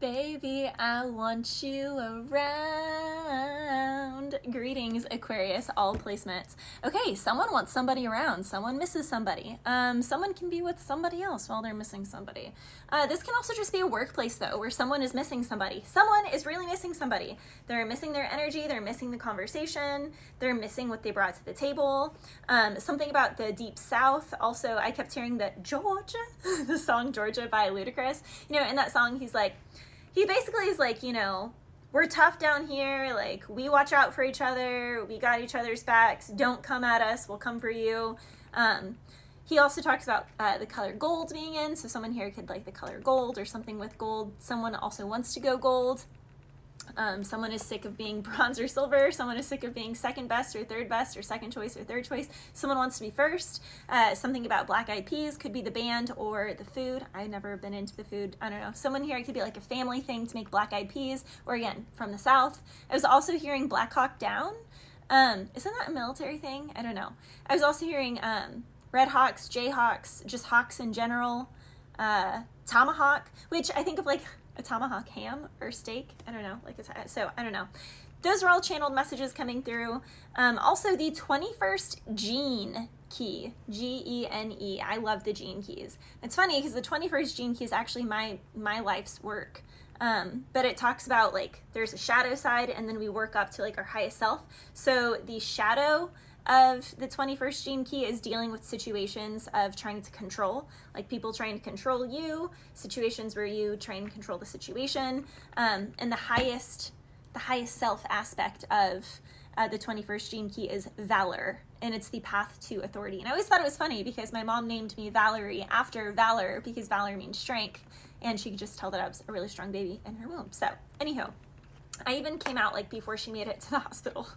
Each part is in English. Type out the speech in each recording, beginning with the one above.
Baby, I want you around. Greetings, Aquarius, all placements. Okay, someone wants somebody around. Someone misses somebody. Someone can be with somebody else while they're missing somebody. This can also just be a workplace, though, where someone is missing somebody. Someone is really missing somebody. They're missing their energy. They're missing the conversation. They're missing what they brought to the table. Something about the Deep South. Also, I kept hearing that Georgia, the song Georgia by Ludacris. You know, in that song, he basically is like, you know, we're tough down here, like, we watch out for each other, we got each other's backs, don't come at us, we'll come for you. He also talks about the color gold being in, so someone here could like the color gold or something with gold. Someone also wants to go gold. Someone is sick of being bronze or silver. Someone is sick of being second best or third best or second choice or third choice. Someone wants to be first. Something about Black Eyed Peas could be the band or the food. I've never been into the food. I don't know. Someone here, it could be like a family thing to make Black Eyed Peas, or again, from the South. I was also hearing Black Hawk Down. Isn't that a military thing? I don't know. I was also hearing Red Hawks, Jayhawks, just hawks in general. Tomahawk, which I think of like a tomahawk ham or steak. I don't know, like so I don't know. Those are all channeled messages coming through. Also the 21st gene key, Gene. I love the gene keys. It's funny because the 21st gene key is actually my life's work. But it talks about like there's a shadow side and then we work up to like our highest self. So the shadow of the 21st gene key is dealing with situations of trying to control, like people trying to control you, situations where you try and control the situation, and the highest self aspect of the 21st gene key is valor, and it's the path to authority. And I always thought it was funny because my mom named me Valerie after valor because valor means strength, and she could just tell that I was a really strong baby in her womb. So anyhow, I even came out like before she made it to the hospital.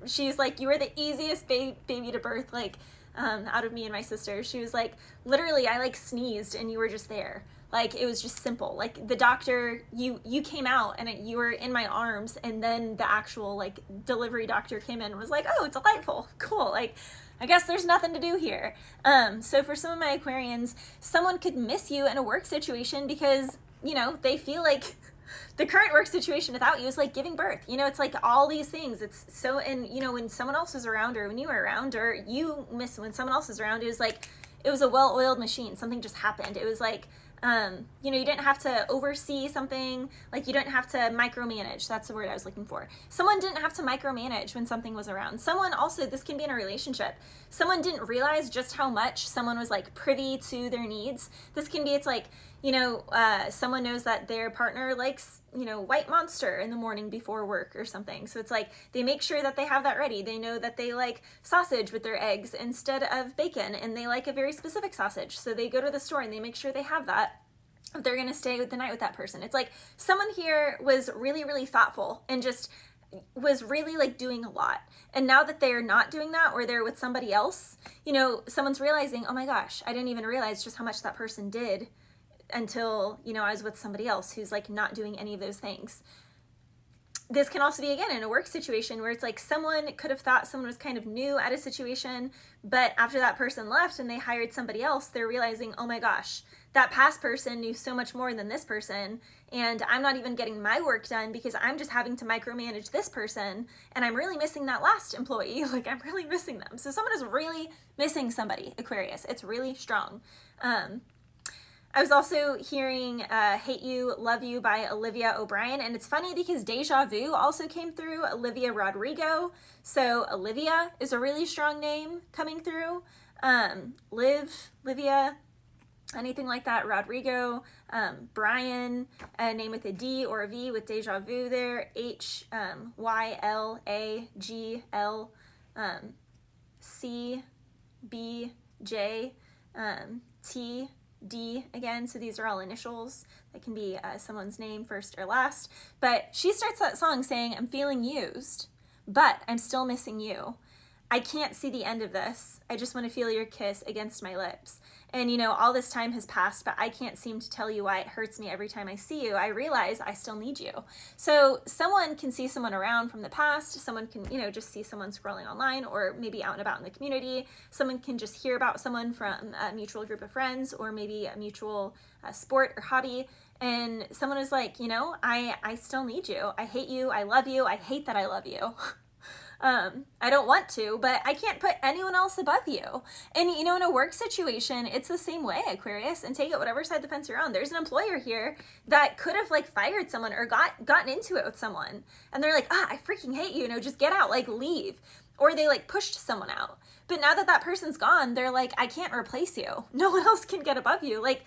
She's like, you were the easiest baby to birth, like out of me and my sister. She was like, literally, I like sneezed and you were just there. Like it was just simple. Like the doctor, you came out and you were in my arms, and then the actual like delivery doctor came in and was like, oh, delightful, cool. Like I guess there's nothing to do here. So for some of my Aquarians, someone could miss you in a work situation because, you know, they feel like the current work situation without you is like giving birth. You know, it's like all these things. It's so, and you know, when someone else is around or when you were around or you miss when someone else is around, it was like, it was a well-oiled machine. Something just happened. It was like, you know, you didn't have to oversee something, like you didn't have to micromanage. That's the word I was looking for. Someone didn't have to micromanage when something was around. Someone also, this can be in a relationship. Someone didn't realize just how much someone was like privy to their needs. This can be, it's like, you know, someone knows that their partner likes, you know, White Monster in the morning before work or something. So it's like they make sure that they have that ready. They know that they like sausage with their eggs instead of bacon, and they like a very specific sausage. So they go to the store and they make sure they have that if they're going to stay the night with that person. It's like someone here was really, really thoughtful and just was really like doing a lot. And now that they're not doing that or they're with somebody else, you know, someone's realizing, oh my gosh, I didn't even realize just how much that person did until, you know, I was with somebody else who's like not doing any of those things. This can also be, again, in a work situation where it's like someone could have thought someone was kind of new at a situation, but after that person left and they hired somebody else, they're realizing, oh my gosh, that past person knew so much more than this person, and I'm not even getting my work done because I'm just having to micromanage this person, and I'm really missing that last employee. Like, I'm really missing them. So someone is really missing somebody, Aquarius. It's really strong. I was also hearing Hate You, Love You by Olivia O'Brien. And it's funny because Deja Vu also came through, Olivia Rodrigo. So Olivia is a really strong name coming through. Livia, anything like that. Rodrigo, Brian, a name with a D or a V with Deja Vu there. HYLAGL, CBJ, D again, so these are all initials. That can be someone's name first or last. But she starts that song saying, I'm feeling used, but I'm still missing you. I can't see the end of this. I just want to feel your kiss against my lips. And, you know, all this time has passed, but I can't seem to tell you why it hurts me every time I see you. I realize I still need you. So someone can see someone around from the past. Someone can, you know, just see someone scrolling online or maybe out and about in the community. Someone can just hear about someone from a mutual group of friends or maybe a mutual sport or hobby. And someone is like, you know, I still need you. I hate you. I love you. I hate that I love you. I don't want to, but I can't put anyone else above you. And, you know, in a work situation, it's the same way, Aquarius, and take it whatever side of the fence you're on. There's an employer here that could have like fired someone or gotten into it with someone. And they're like, I freaking hate you. Just get out, like leave. Or they like pushed someone out. But now that that person's gone, they're like, I can't replace you. No one else can get above you. Like,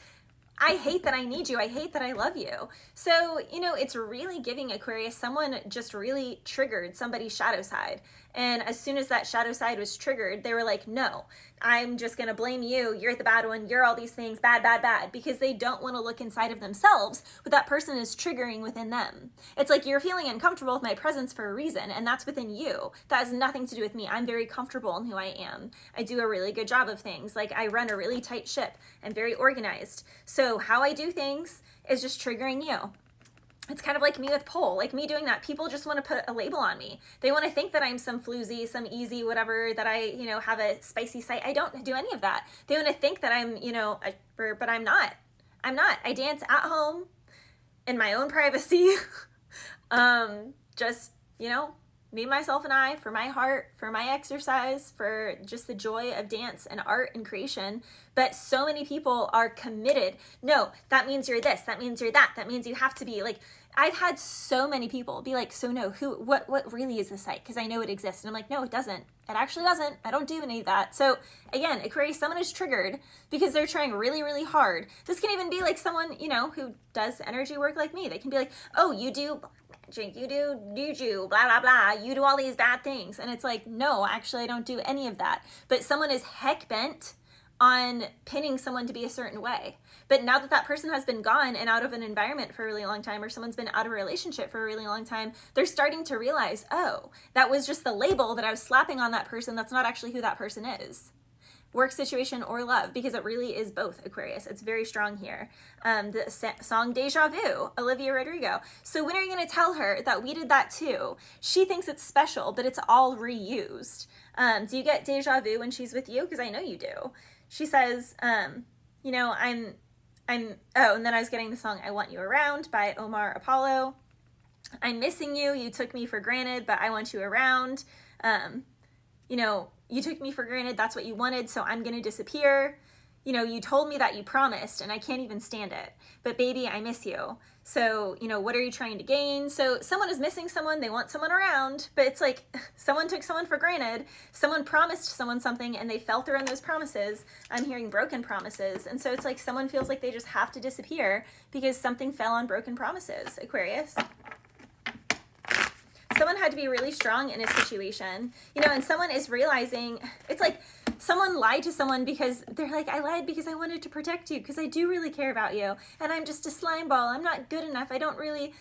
I hate that I need you. I hate that I love you. So, you know, it's really giving Aquarius, someone just really triggered somebody's shadow side. And as soon as that shadow side was triggered, they were like, no, I'm just going to blame you. You're the bad one. You're all these things. Bad, bad, bad. Because they don't want to look inside of themselves what that person is triggering within them. It's like, you're feeling uncomfortable with my presence for a reason, and that's within you. That has nothing to do with me. I'm very comfortable in who I am. I do a really good job of things. Like, I run a really tight ship. I'm very organized. So how I do things is just triggering you. It's kind of like me with pole, like me doing that. People just want to put a label on me. They want to think that I'm some floozy, some easy, whatever, that I, you know, have a spicy side. I don't do any of that. They want to think that I'm, you know, but I'm not. I'm not. I dance at home in my own privacy. Just, you know, me, myself, and I, for my heart, for my exercise, for just the joy of dance and art and creation. But so many people are committed. No, that means you're this. That means you're that. That means you have to be like, I've had so many people be like, so no, what really is this site? Because I know it exists. And I'm like, no, it doesn't. It actually doesn't. I don't do any of that. So again, Aquarius, someone is triggered because they're trying really, really hard. This can even be like someone, you know, who does energy work like me. They can be like, oh, you do magic, you do juju, blah, blah, blah. You do all these bad things. And it's like, no, actually, I don't do any of that. But someone is heck bent on pinning someone to be a certain way. But now that that person has been gone and out of an environment for a really long time, or someone's been out of a relationship for a really long time, they're starting to realize, oh, that was just the label that I was slapping on that person. That's not actually who that person is. Work situation or love, because it really is both, Aquarius. It's very strong here. The song Deja Vu, Olivia Rodrigo. So when are you going to tell her that we did that too? She thinks it's special, but it's all reused. Do you get deja vu when she's with you? Because I know you do. She says, you know, oh, and then I was getting the song I Want You Around by Omar Apollo. I'm missing you. You took me for granted, but I want you around. You know, you took me for granted. That's what you wanted. So I'm going to disappear. You know, you told me that you promised and I can't even stand it. But baby, I miss you. So, you know, what are you trying to gain? So someone is missing someone. They want someone around, but it's like someone took someone for granted. Someone promised someone something and they fell through on those promises. I'm hearing broken promises. And so it's like someone feels like they just have to disappear because something fell on broken promises, Aquarius. Someone had to be really strong in a situation, you know, and someone is realizing, it's like someone lied to someone because they're like, I lied because I wanted to protect you because I do really care about you and I'm just a slime ball. I'm not good enough. I don't really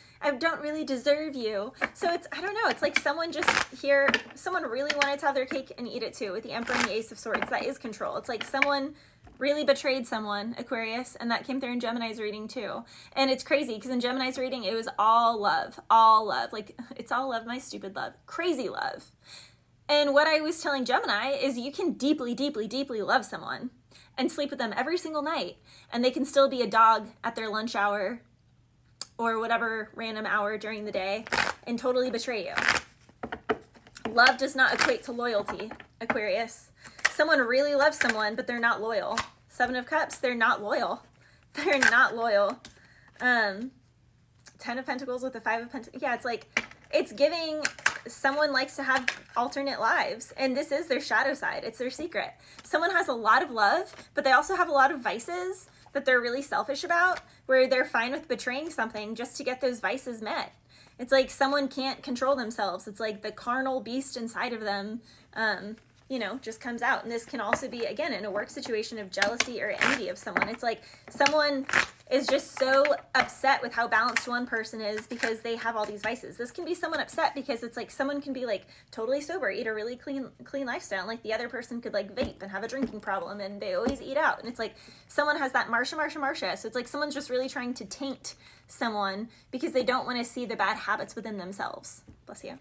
deserve you. So it's, I don't know, it's like someone just here, someone really wanted to have their cake and eat it too with the Emperor and the Ace of Swords. That is control. It's like someone really betrayed someone, Aquarius, and that came through in Gemini's reading too. And it's crazy because in Gemini's reading, it was all love, like it's all love, my stupid love, crazy love. And what I was telling Gemini is you can deeply, deeply, deeply love someone and sleep with them every single night. And they can still be a dog at their lunch hour or whatever random hour during the day and totally betray you. Love does not equate to loyalty, Aquarius. Someone really loves someone, but they're not loyal. Seven of Cups, they're not loyal. They're not loyal. 10 of Pentacles with the 5 of Pentacles. Yeah, it's like, it's giving someone likes to have alternate lives. And this is their shadow side. It's their secret. Someone has a lot of love, but they also have a lot of vices that they're really selfish about, where they're fine with betraying something just to get those vices met. It's like someone can't control themselves. It's like the carnal beast inside of them, you know, just comes out. And this can also be, again, in a work situation of jealousy or envy of someone. It's like someone is just so upset with how balanced one person is because they have all these vices. This can be someone upset because it's like someone can be like totally sober, eat a really clean lifestyle, and like the other person could like vape and have a drinking problem and they always eat out. And it's like someone has that Marsha. So it's like someone's just really trying to taint someone because they don't want to see the bad habits within themselves. Bless you.